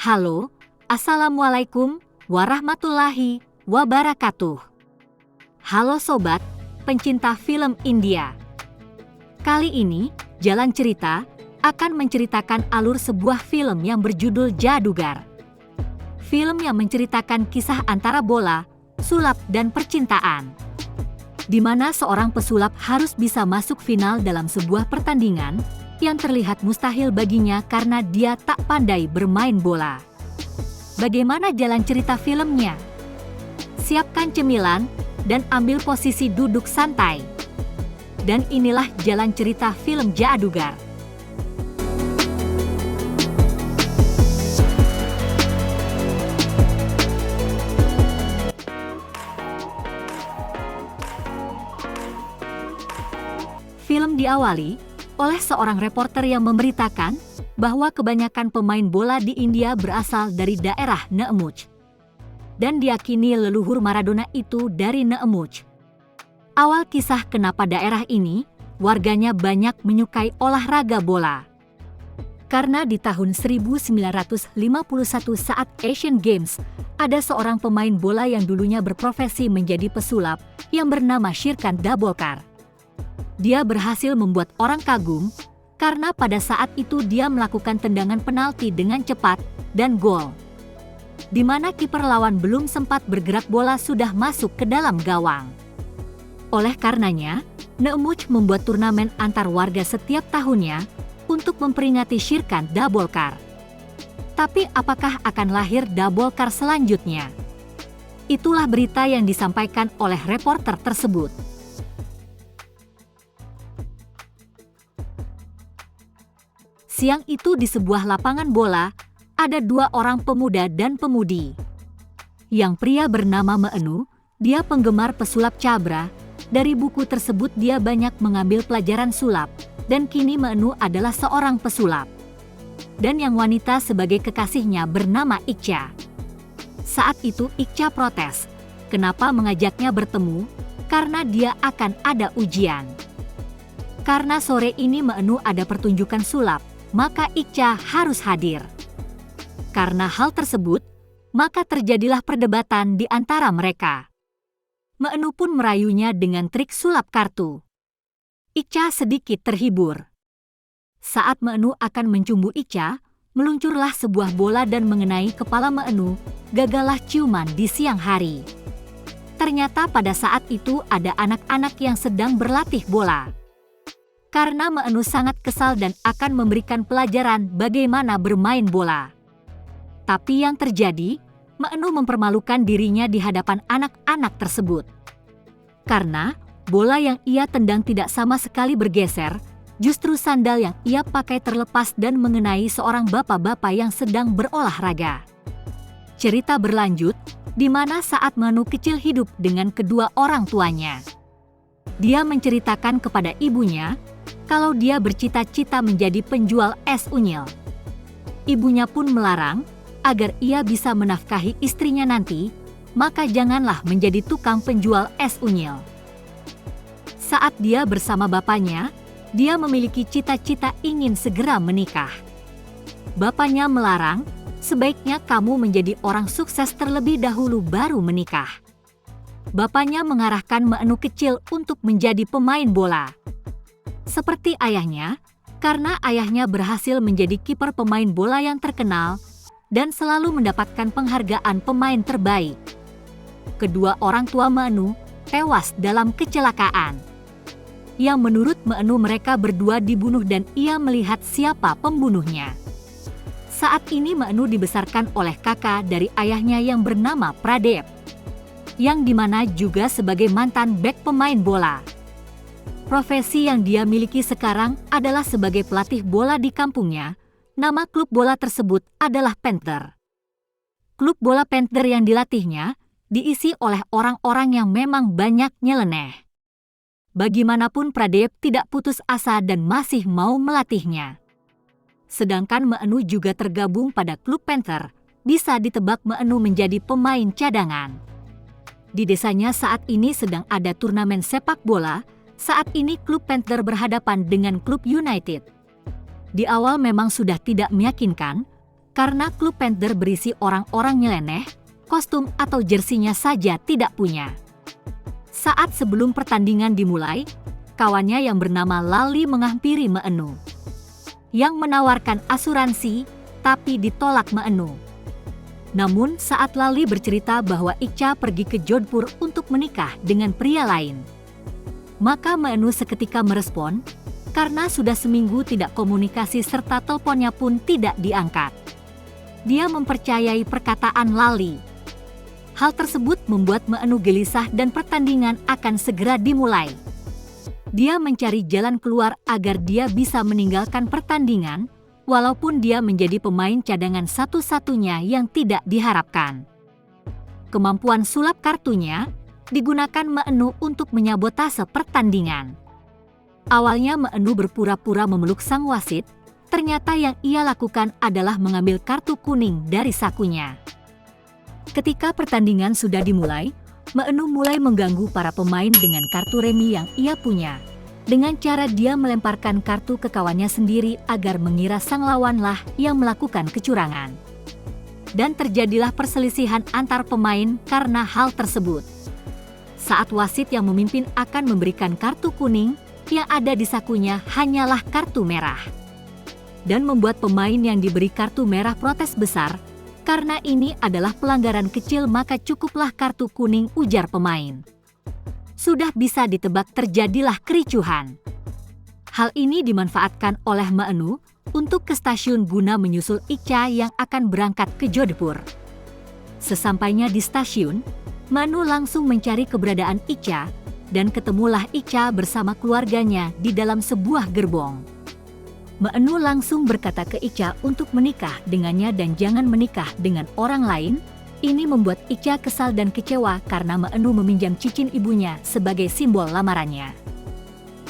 Halo, Assalamualaikum warahmatullahi wabarakatuh. Halo sobat, pencinta film India. Kali ini, Jalan Cerita akan menceritakan alur sebuah film yang berjudul Jadugar. Film yang menceritakan kisah antara bola, sulap, dan percintaan. Di mana seorang pesulap harus bisa masuk final dalam sebuah pertandingan yang terlihat mustahil baginya karena dia tak pandai bermain bola. Bagaimana jalan cerita filmnya? Siapkan cemilan dan ambil posisi duduk santai. Dan inilah jalan cerita film Jadugar. Film diawali oleh seorang reporter yang memberitakan bahwa kebanyakan pemain bola di India berasal dari daerah Neemuch. Dan diyakini leluhur Maradona itu dari Neemuch. Awal kisah kenapa daerah ini, warganya banyak menyukai olahraga bola. Karena di tahun 1951 saat Asian Games, ada seorang pemain bola yang dulunya berprofesi menjadi pesulap yang bernama Sirkan Dabolkar. Dia berhasil membuat orang kagum karena pada saat itu dia melakukan tendangan penalti dengan cepat dan gol. Di mana kiper lawan belum sempat bergerak bola sudah masuk ke dalam gawang. Oleh karenanya, Neemuch membuat turnamen antar warga setiap tahunnya untuk memperingati Sirkan Dabolkar. Tapi apakah akan lahir Dabolkar selanjutnya? Itulah berita yang disampaikan oleh reporter tersebut. Siang itu di sebuah lapangan bola, ada dua orang pemuda dan pemudi. Yang pria bernama Meenu, dia penggemar pesulap cabra. Dari buku tersebut dia banyak mengambil pelajaran sulap, dan kini Meenu adalah seorang pesulap. Dan yang wanita sebagai kekasihnya bernama Ikcha. Saat itu Ikcha protes, kenapa mengajaknya bertemu, karena dia akan ada ujian. Karena sore ini Meenu ada pertunjukan sulap, maka Ikcha harus hadir. Karena hal tersebut, maka terjadilah perdebatan di antara mereka. Meenu pun merayunya dengan trik sulap kartu. Ikcha sedikit terhibur. Saat Meenu akan mencumbu Ikcha, meluncurlah sebuah bola dan mengenai kepala Meenu, gagallah ciuman di siang hari. Ternyata pada saat itu ada anak-anak yang sedang berlatih bola. Karena Meenu sangat kesal dan akan memberikan pelajaran bagaimana bermain bola. Tapi yang terjadi, Meenu mempermalukan dirinya di hadapan anak-anak tersebut. Karena bola yang ia tendang tidak sama sekali bergeser, justru sandal yang ia pakai terlepas dan mengenai seorang bapak-bapak yang sedang berolahraga. Cerita berlanjut, di mana saat Meenu kecil hidup dengan kedua orang tuanya. Dia menceritakan kepada ibunya, kalau dia bercita-cita menjadi penjual es unyil. Ibunya pun melarang, agar ia bisa menafkahi istrinya nanti, maka janganlah menjadi tukang penjual es unyil. Saat dia bersama bapaknya, dia memiliki cita-cita ingin segera menikah. Bapaknya melarang, sebaiknya kamu menjadi orang sukses terlebih dahulu baru menikah. Bapaknya mengarahkan Meenu kecil untuk menjadi pemain bola. Seperti ayahnya, karena ayahnya berhasil menjadi kiper pemain bola yang terkenal dan selalu mendapatkan penghargaan pemain terbaik. Kedua orang tua Meenu tewas dalam kecelakaan. Yang menurut Meenu mereka berdua dibunuh dan ia melihat siapa pembunuhnya. Saat ini Meenu dibesarkan oleh kakak dari ayahnya yang bernama Pradep, yang dimana juga sebagai mantan bek pemain bola. Profesi yang dia miliki sekarang adalah sebagai pelatih bola di kampungnya. Nama klub bola tersebut adalah Panther. Klub bola Panther yang dilatihnya diisi oleh orang-orang yang memang banyak nyeleneh. Bagaimanapun Pradep tidak putus asa dan masih mau melatihnya. Sedangkan Meenu juga tergabung pada klub Panther, bisa ditebak Meenu menjadi pemain cadangan. Di desanya saat ini sedang ada turnamen sepak bola. Saat ini klub Panther berhadapan dengan klub United. Di awal memang sudah tidak meyakinkan, karena klub Panther berisi orang-orang nyeleneh, kostum atau jersinya saja tidak punya. Saat sebelum pertandingan dimulai, kawannya yang bernama Lali menghampiri Meenu, yang menawarkan asuransi, tapi ditolak Meenu. Namun saat Lali bercerita bahwa Icha pergi ke Jodhpur untuk menikah dengan pria lain, maka Meenu seketika merespon, karena sudah seminggu tidak komunikasi serta teleponnya pun tidak diangkat. Dia mempercayai perkataan Lali. Hal tersebut membuat Meenu gelisah dan pertandingan akan segera dimulai. Dia mencari jalan keluar agar dia bisa meninggalkan pertandingan, walaupun dia menjadi pemain cadangan satu-satunya yang tidak diharapkan. Kemampuan sulap kartunya digunakan Meenu untuk menyabotase pertandingan. Awalnya Meenu berpura-pura memeluk sang wasit, ternyata yang ia lakukan adalah mengambil kartu kuning dari sakunya. Ketika pertandingan sudah dimulai, Meenu mulai mengganggu para pemain dengan kartu remi yang ia punya. Dengan cara dia melemparkan kartu ke kawannya sendiri agar mengira sang lawanlah yang melakukan kecurangan. Dan terjadilah perselisihan antar pemain karena hal tersebut. Saat wasit yang memimpin akan memberikan kartu kuning, yang ada di sakunya hanyalah kartu merah. Dan membuat pemain yang diberi kartu merah protes besar, karena ini adalah pelanggaran kecil maka cukuplah kartu kuning, ujar pemain. Sudah bisa ditebak terjadilah kericuhan. Hal ini dimanfaatkan oleh Meenu untuk ke stasiun guna menyusul Icha yang akan berangkat ke Jodhpur. Sesampainya di stasiun, Meenu langsung mencari keberadaan Icha dan ketemulah Icha bersama keluarganya di dalam sebuah gerbong. Meenu langsung berkata ke Icha untuk menikah dengannya dan jangan menikah dengan orang lain. Ini membuat Icha kesal dan kecewa karena Meenu meminjam cincin ibunya sebagai simbol lamarannya.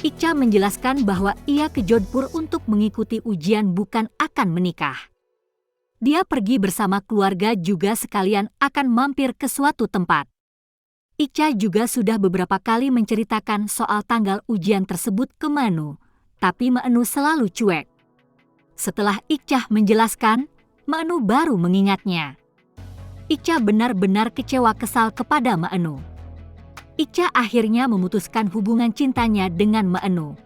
Icha menjelaskan bahwa ia ke Jodhpur untuk mengikuti ujian bukan akan menikah. Dia pergi bersama keluarga juga sekalian akan mampir ke suatu tempat. Icha juga sudah beberapa kali menceritakan soal tanggal ujian tersebut ke Meenu, tapi Meenu selalu cuek. Setelah Icha menjelaskan, Meenu baru mengingatnya. Icha benar-benar kecewa kesal kepada Meenu. Icha akhirnya memutuskan hubungan cintanya dengan Meenu.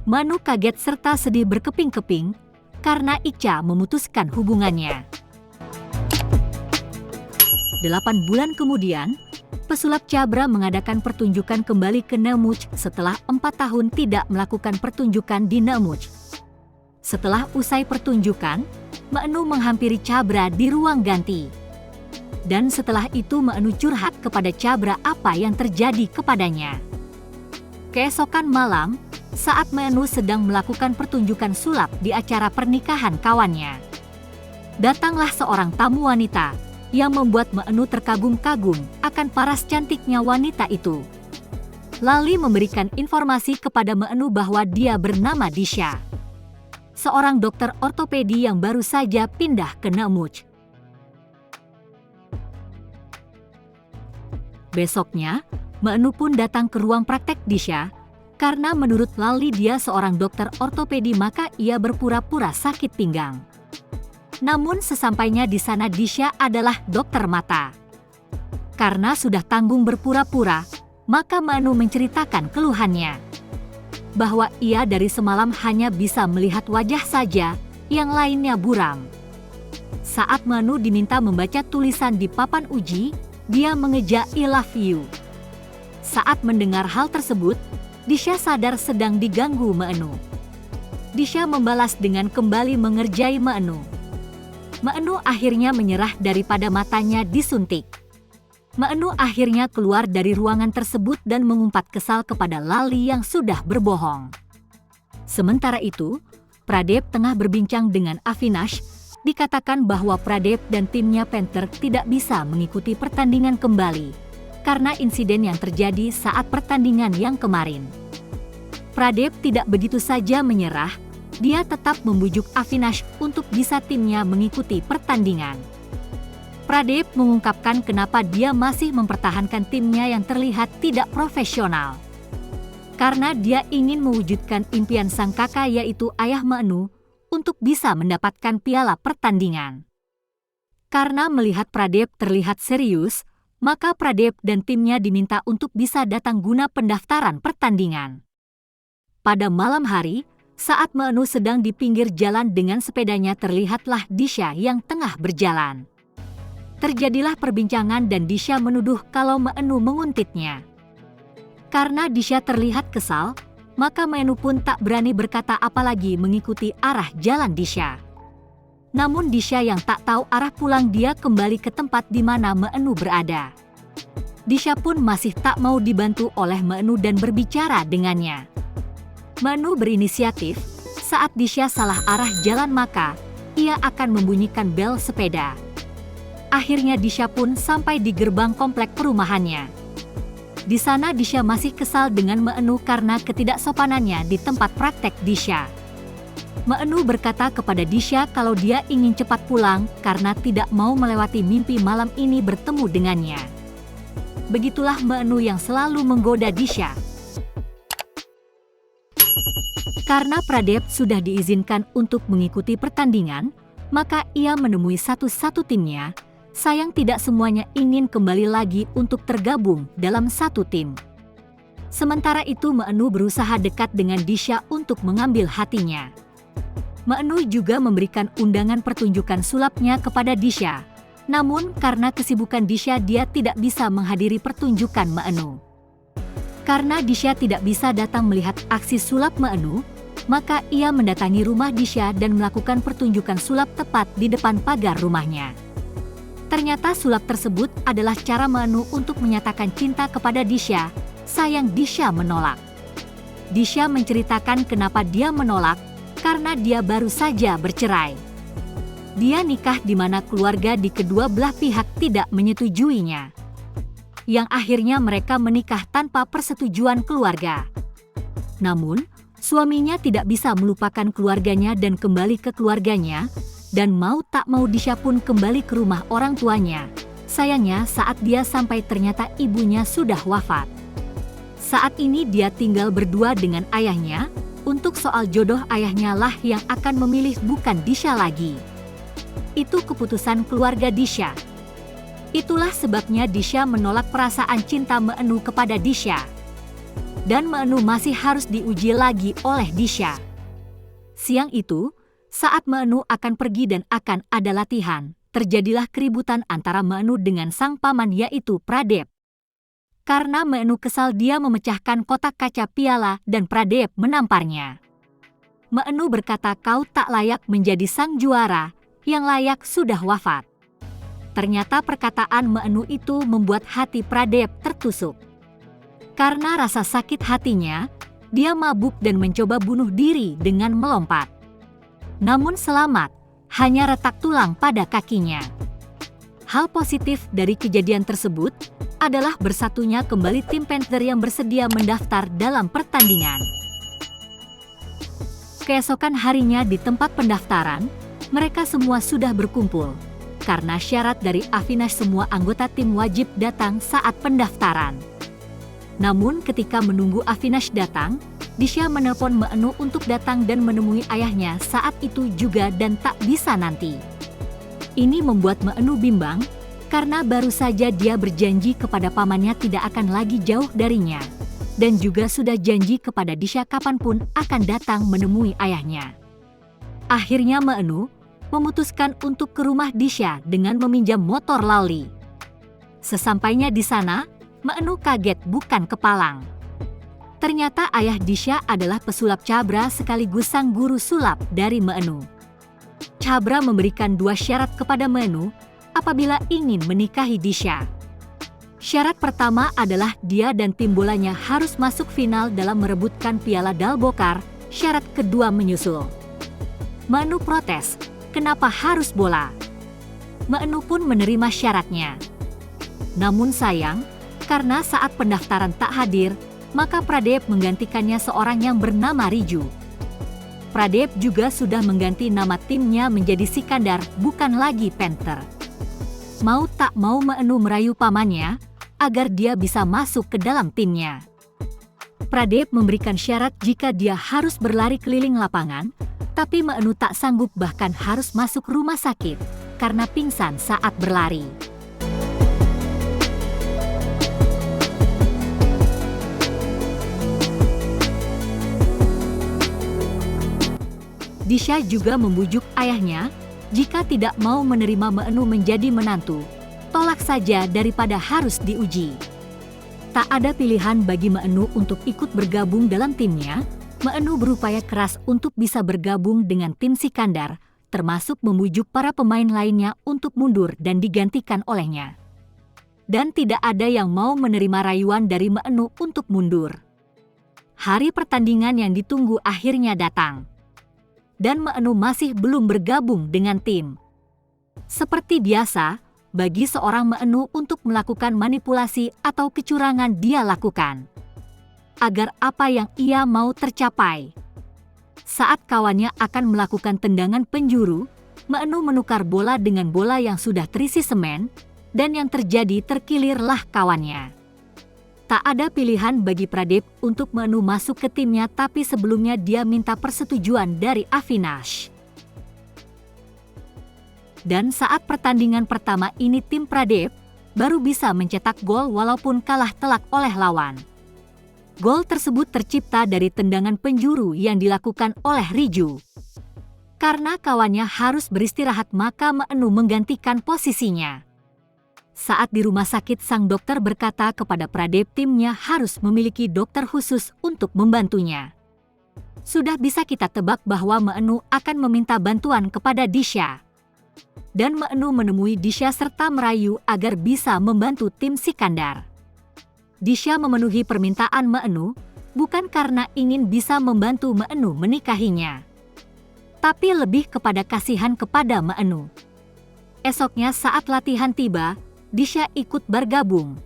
Meenu kaget serta sedih berkeping-keping karena Icha memutuskan hubungannya. 8 bulan kemudian, pesulap Cabra mengadakan pertunjukan kembali ke Nemours setelah 4 tahun tidak melakukan pertunjukan di Nemours. Setelah usai pertunjukan, Meenu menghampiri Cabra di ruang ganti. Dan setelah itu Meenu curhat kepada Cabra apa yang terjadi kepadanya. Keesokan malam, saat Meenu sedang melakukan pertunjukan sulap di acara pernikahan kawannya, datanglah seorang tamu wanita yang membuat Meenu terkagum-kagum akan paras cantiknya wanita itu. Lali memberikan informasi kepada Meenu bahwa dia bernama Disha, seorang dokter ortopedi yang baru saja pindah ke Nemours. Besoknya, Meenu pun datang ke ruang praktek Disha, karena menurut Lali dia seorang dokter ortopedi maka ia berpura-pura sakit pinggang. Namun sesampainya di sana Disha adalah dokter mata. Karena sudah tanggung berpura-pura, maka Meenu menceritakan keluhannya. Bahwa ia dari semalam hanya bisa melihat wajah saja, yang lainnya buram. Saat Meenu diminta membaca tulisan di papan uji, dia mengeja "I love you". Saat mendengar hal tersebut, Disha sadar sedang diganggu Meenu. Disha membalas dengan kembali mengerjai Meenu. Meenu akhirnya menyerah daripada matanya disuntik. Meenu akhirnya keluar dari ruangan tersebut dan mengumpat kesal kepada Lali yang sudah berbohong. Sementara itu, Pradip tengah berbincang dengan Avinash. Dikatakan bahwa Pradip dan timnya Panther tidak bisa mengikuti pertandingan kembali karena insiden yang terjadi saat pertandingan yang kemarin. Pradip tidak begitu saja menyerah. Dia tetap membujuk Avinash untuk bisa timnya mengikuti pertandingan. Pradip mengungkapkan kenapa dia masih mempertahankan timnya yang terlihat tidak profesional. Karena dia ingin mewujudkan impian sang kakak yaitu ayah Meenu untuk bisa mendapatkan piala pertandingan. Karena melihat Pradip terlihat serius, maka Pradip dan timnya diminta untuk bisa datang guna pendaftaran pertandingan. Pada malam hari, saat Meenu sedang di pinggir jalan dengan sepedanya, terlihatlah Disha yang tengah berjalan. Terjadilah perbincangan dan Disha menuduh kalau Meenu menguntitnya. Karena Disha terlihat kesal, maka Meenu pun tak berani berkata apalagi mengikuti arah jalan Disha. Namun Disha yang tak tahu arah pulang, dia kembali ke tempat di mana Meenu berada. Disha pun masih tak mau dibantu oleh Meenu dan berbicara dengannya. Meenu berinisiatif, saat Disha salah arah jalan maka ia akan membunyikan bel sepeda. Akhirnya Disha pun sampai di gerbang komplek perumahannya. Di sana Disha masih kesal dengan Meenu karena ketidaksopanannya di tempat praktek Disha. Meenu berkata kepada Disha kalau dia ingin cepat pulang karena tidak mau melewati mimpi malam ini bertemu dengannya. Begitulah Meenu yang selalu menggoda Disha. Karena Pradip sudah diizinkan untuk mengikuti pertandingan, maka ia menemui satu-satu timnya. Sayang tidak semuanya ingin kembali lagi untuk tergabung dalam satu tim. Sementara itu Meenu berusaha dekat dengan Disha untuk mengambil hatinya. Meenu juga memberikan undangan pertunjukan sulapnya kepada Disha. Namun karena kesibukan Disha, dia tidak bisa menghadiri pertunjukan Meenu. Karena Disha tidak bisa datang melihat aksi sulap Meenu, maka ia mendatangi rumah Disha dan melakukan pertunjukan sulap tepat di depan pagar rumahnya. Ternyata sulap tersebut adalah cara Meenu untuk menyatakan cinta kepada Disha. Sayang Disha menolak. Disha menceritakan kenapa dia menolak, karena dia baru saja bercerai. Dia nikah di mana keluarga di kedua belah pihak tidak menyetujuinya. Yang akhirnya mereka menikah tanpa persetujuan keluarga. Namun, suaminya tidak bisa melupakan keluarganya dan kembali ke keluarganya, dan mau tak mau Disha pun kembali ke rumah orang tuanya. Sayangnya saat dia sampai ternyata ibunya sudah wafat. Saat ini dia tinggal berdua dengan ayahnya. Untuk soal jodoh, ayahnya lah yang akan memilih, bukan Disha lagi. Itu keputusan keluarga Disha. Itulah sebabnya Disha menolak perasaan cinta Meenu kepada Disha. Dan Meenu masih harus diuji lagi oleh Disha. Siang itu, saat Meenu akan pergi dan akan ada latihan, terjadilah keributan antara Meenu dengan sang paman yaitu Pradip. Karena Meenu kesal, dia memecahkan kotak kaca piala dan Pradip menamparnya. Meenu berkata kau tak layak menjadi sang juara, yang layak sudah wafat. Ternyata perkataan Meenu itu membuat hati Pradip tertusuk. Karena rasa sakit hatinya, dia mabuk dan mencoba bunuh diri dengan melompat. Namun selamat, hanya retak tulang pada kakinya. Hal positif dari kejadian tersebut adalah bersatunya kembali tim Panther yang bersedia mendaftar dalam pertandingan. Keesokan harinya di tempat pendaftaran, mereka semua sudah berkumpul. Karena syarat dari Avinash, semua anggota tim wajib datang saat pendaftaran. Namun ketika menunggu Avinash datang, Disha menelpon Meenu untuk datang dan menemui ayahnya saat itu juga dan tak bisa nanti. Ini membuat Meenu bimbang, karena baru saja dia berjanji kepada pamannya tidak akan lagi jauh darinya. Dan juga sudah janji kepada Disha kapanpun akan datang menemui ayahnya. Akhirnya Meenu memutuskan untuk ke rumah Disha dengan meminjam motor Lali. Sesampainya di sana, Meenu kaget bukan kepalang. Ternyata ayah Disha adalah pesulap Cabra sekaligus sang guru sulap dari Meenu. Cabra memberikan 2 syarat kepada Meenu apabila ingin menikahi Disha. Syarat pertama adalah dia dan tim bolanya harus masuk final dalam merebutkan piala Dalbokar. Syarat kedua menyusul. Meenu protes, kenapa harus bola? Meenu pun menerima syaratnya. Namun sayang, karena saat pendaftaran tak hadir, maka Pradip menggantikannya seorang yang bernama Riju. Pradip juga sudah mengganti nama timnya menjadi Sikandar, bukan lagi Panther. Mau tak mau Meenu merayu pamannya agar dia bisa masuk ke dalam timnya. Pradip memberikan syarat jika dia harus berlari keliling lapangan, tapi Meenu tak sanggup bahkan harus masuk rumah sakit karena pingsan saat berlari. Disha juga membujuk ayahnya, jika tidak mau menerima Meenu menjadi menantu, tolak saja daripada harus diuji. Tak ada pilihan bagi Meenu untuk ikut bergabung dalam timnya. Meenu berupaya keras untuk bisa bergabung dengan tim Sikandar, termasuk membujuk para pemain lainnya untuk mundur dan digantikan olehnya. Dan tidak ada yang mau menerima rayuan dari Meenu untuk mundur. Hari pertandingan yang ditunggu akhirnya datang. Dan Meenu masih belum bergabung dengan tim. Seperti biasa, bagi seorang Meenu untuk melakukan manipulasi atau kecurangan dia lakukan, agar apa yang ia mau tercapai. Saat kawannya akan melakukan tendangan penjuru, Meenu menukar bola dengan bola yang sudah terisi semen, dan yang terjadi terkilirlah kawannya. Tak ada pilihan bagi Pradip untuk Meenu masuk ke timnya, tapi sebelumnya dia minta persetujuan dari Avinash. Dan saat pertandingan pertama ini tim Pradip baru bisa mencetak gol walaupun kalah telak oleh lawan. Gol tersebut tercipta dari tendangan penjuru yang dilakukan oleh Riju. Karena kawannya harus beristirahat, maka Meenu menggantikan posisinya. Saat di rumah sakit, sang dokter berkata kepada Pradip timnya harus memiliki dokter khusus untuk membantunya. Sudah bisa kita tebak bahwa Meenu akan meminta bantuan kepada Disha. Dan Meenu menemui Disha serta merayu agar bisa membantu tim Sikandar. Disha memenuhi permintaan Meenu, bukan karena ingin bisa membantu Meenu menikahinya, tapi lebih kepada kasihan kepada Meenu. Esoknya saat latihan tiba, Disha ikut bergabung.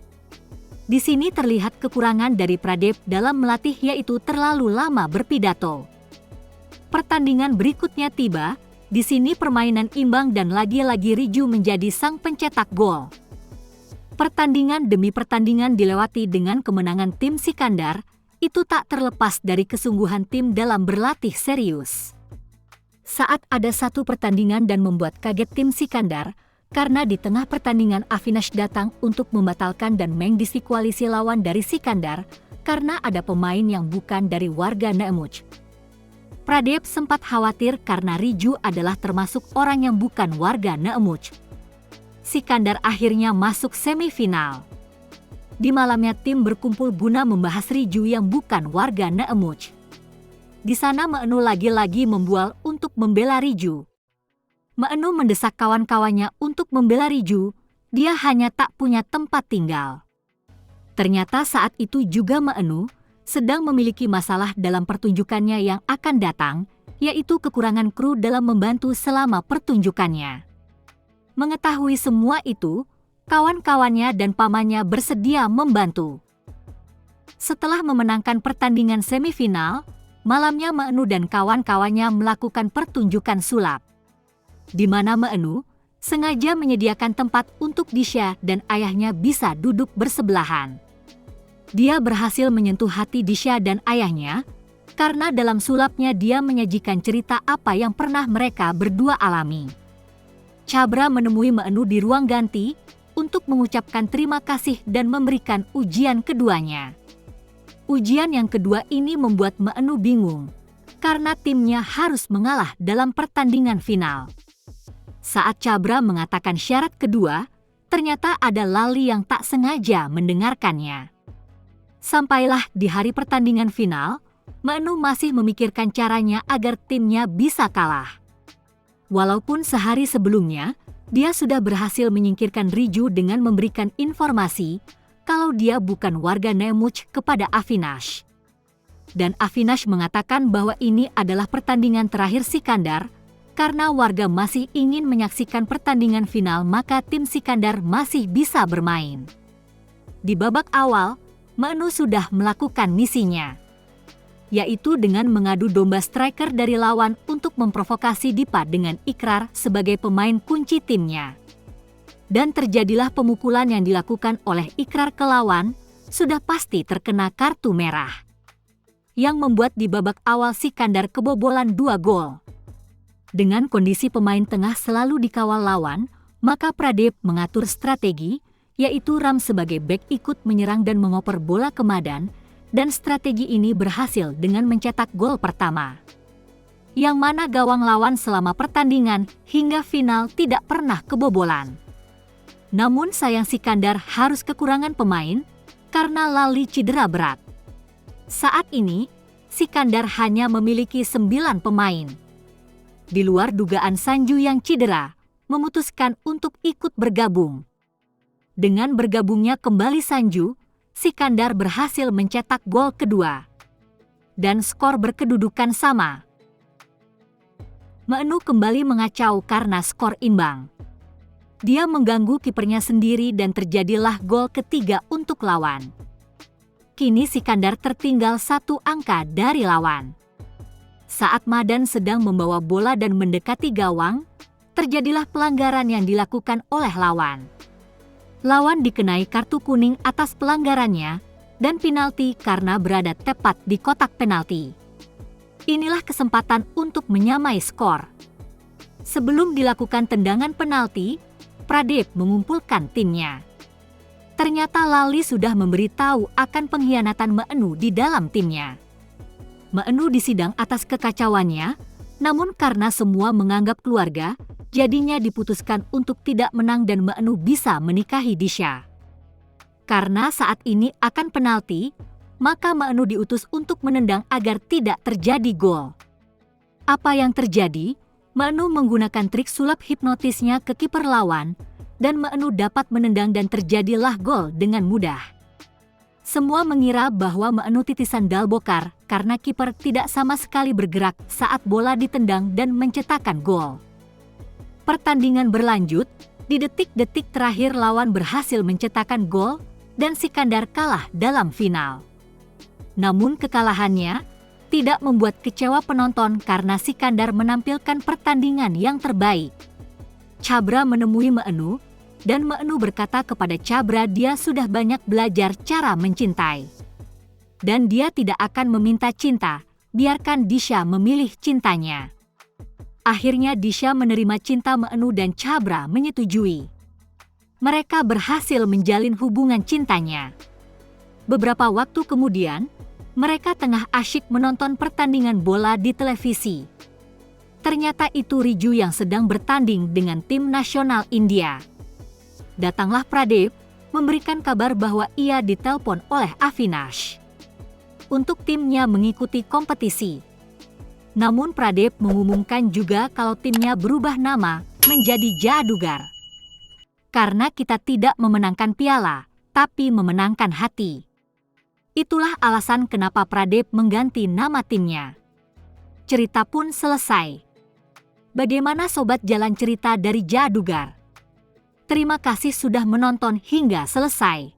Di sini terlihat kekurangan dari Pradip dalam melatih, yaitu terlalu lama berpidato. Pertandingan berikutnya tiba. Di sini permainan imbang dan lagi-lagi Riju menjadi sang pencetak gol. Pertandingan demi pertandingan dilewati dengan kemenangan tim Sikandar, itu tak terlepas dari kesungguhan tim dalam berlatih serius. Saat ada satu pertandingan dan membuat kaget tim Sikandar, karena di tengah pertandingan Avinash datang untuk membatalkan dan mengdiskualifikasi lawan dari Sikandar, karena ada pemain yang bukan dari warga Neemuch. Pradip sempat khawatir karena Riju adalah termasuk orang yang bukan warga Neemuch. Sikandar akhirnya masuk semifinal. Di malamnya tim berkumpul guna membahas Riju yang bukan warga Neemuch. Di sana Meenu lagi-lagi membual untuk membela Riju. Meenu mendesak kawan-kawannya untuk membela Riju, dia hanya tak punya tempat tinggal. Ternyata saat itu juga Meenu sedang memiliki masalah dalam pertunjukannya yang akan datang, yaitu kekurangan kru dalam membantu selama pertunjukannya. Mengetahui semua itu, kawan-kawannya dan pamannya bersedia membantu. Setelah memenangkan pertandingan semifinal, malamnya Meenu dan kawan-kawannya melakukan pertunjukan sulap, di mana Meenu sengaja menyediakan tempat untuk Disha dan ayahnya bisa duduk bersebelahan. Dia berhasil menyentuh hati Disha dan ayahnya, karena dalam sulapnya dia menyajikan cerita apa yang pernah mereka berdua alami. Cabra menemui Meenu di ruang ganti untuk mengucapkan terima kasih dan memberikan ujian keduanya. Ujian yang kedua ini membuat Meenu bingung, karena timnya harus mengalah dalam pertandingan final. Saat Cabra mengatakan syarat kedua, ternyata ada Lali yang tak sengaja mendengarkannya. Sampailah di hari pertandingan final, Meenu masih memikirkan caranya agar timnya bisa kalah. Walaupun sehari sebelumnya, dia sudah berhasil menyingkirkan Riju dengan memberikan informasi kalau dia bukan warga Neemuch kepada Avinash. Dan Avinash mengatakan bahwa ini adalah pertandingan terakhir Sikandar, karena warga masih ingin menyaksikan pertandingan final, maka tim Sikandar masih bisa bermain. Di babak awal, Meenu sudah melakukan misinya, yaitu dengan mengadu domba striker dari lawan untuk memprovokasi Dipa dengan Ikrar sebagai pemain kunci timnya. Dan terjadilah pemukulan yang dilakukan oleh Ikrar ke lawan, sudah pasti terkena kartu merah. yang membuat di babak awal Sikandar kebobolan 2 gol. Dengan kondisi pemain tengah selalu dikawal lawan, maka Pradip mengatur strategi, yaitu Ram sebagai bek ikut menyerang dan mengoper bola ke Madan, dan strategi ini berhasil dengan mencetak gol pertama. Yang mana gawang lawan selama pertandingan hingga final tidak pernah kebobolan. Namun sayang Sikandar harus kekurangan pemain karena Lali cedera berat. Saat ini, Sikandar hanya memiliki 9 pemain. Di luar dugaan Sanju yang cedera, memutuskan untuk ikut bergabung. Dengan bergabungnya kembali Sanju, Sikandar berhasil mencetak gol kedua. Dan skor berkedudukan sama. Meenu kembali mengacau karena skor imbang. Dia mengganggu kipernya sendiri dan terjadilah gol ketiga untuk lawan. Kini Sikandar tertinggal 1 angka dari lawan. Saat Madan sedang membawa bola dan mendekati gawang, terjadilah pelanggaran yang dilakukan oleh lawan. Lawan dikenai kartu kuning atas pelanggarannya dan penalti karena berada tepat di kotak penalti. Inilah kesempatan untuk menyamai skor. Sebelum dilakukan tendangan penalti, Pradip mengumpulkan timnya. Ternyata Lali sudah memberitahu akan pengkhianatan Meenu di dalam timnya. Meenu disidang atas kekacauannya, namun karena semua menganggap keluarga, jadinya diputuskan untuk tidak menang dan Meenu bisa menikahi Disha. Karena saat ini akan penalti, maka Meenu diutus untuk menendang agar tidak terjadi gol. Apa yang terjadi? Meenu menggunakan trik sulap hipnotisnya ke kiper lawan, dan Meenu dapat menendang dan terjadilah gol dengan mudah. Semua mengira bahwa Meenu titisan Dalbokar karena kiper tidak sama sekali bergerak saat bola ditendang dan mencetakkan gol. Pertandingan berlanjut, di detik-detik terakhir lawan berhasil mencetakkan gol dan Sikandar kalah dalam final. Namun kekalahannya tidak membuat kecewa penonton karena Sikandar menampilkan pertandingan yang terbaik. Cabra menemui Meenu, dan Meenu berkata kepada Cabra dia sudah banyak belajar cara mencintai. Dan dia tidak akan meminta cinta, biarkan Disha memilih cintanya. Akhirnya Disha menerima cinta Meenu dan Cabra menyetujui. Mereka berhasil menjalin hubungan cintanya. Beberapa waktu kemudian, mereka tengah asyik menonton pertandingan bola di televisi. Ternyata itu Riju yang sedang bertanding dengan tim nasional India. Datanglah Pradip, memberikan kabar bahwa ia ditelepon oleh Avinash untuk timnya mengikuti kompetisi. Namun Pradip mengumumkan juga kalau timnya berubah nama menjadi Jadugar. Karena kita tidak memenangkan piala, tapi memenangkan hati. Itulah alasan kenapa Pradip mengganti nama timnya. Cerita pun selesai. Bagaimana sobat jalan cerita dari Jadugar? Terima kasih sudah menonton hingga selesai.